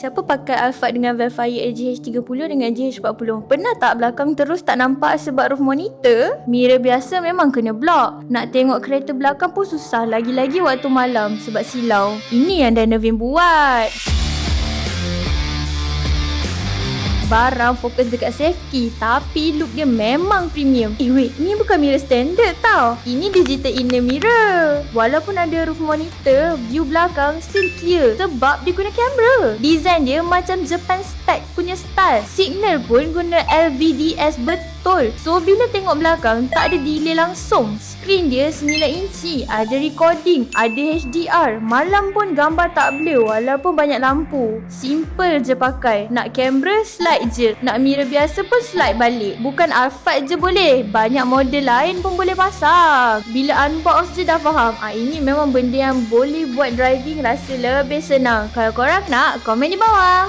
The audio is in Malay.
Siapa pakai Alphard dengan Velfire GH30 dengan GH40? Pernah tak belakang terus tak nampak sebab roof monitor? Mirror biasa memang kena block. Nak tengok kereta belakang pun susah, lagi-lagi waktu malam sebab silau. Ini yang Dynovin buat. Barang fokus dekat safety, tapi look dia memang premium. Wait, ni bukan mirror standard tau. Ini digital inner mirror. Walaupun ada roof monitor, view belakang still clear sebab dia guna kamera. Design dia macam Japan spec punya style. Signal pun guna LVDS betul. So bila tengok belakang, tak ada delay langsung. Screen dia 9 inci, ada recording, ada HDR. Malam pun gambar tak blur walaupun banyak lampu. Simple je pakai. Nak kamera, slide je. Nak mirror biasa pun slide balik. Bukan Alphard je boleh, banyak model lain pun boleh pasang. Bila unbox je dah faham. Ini memang benda yang boleh buat driving rasa lebih senang. Kalau korang nak, komen di bawah.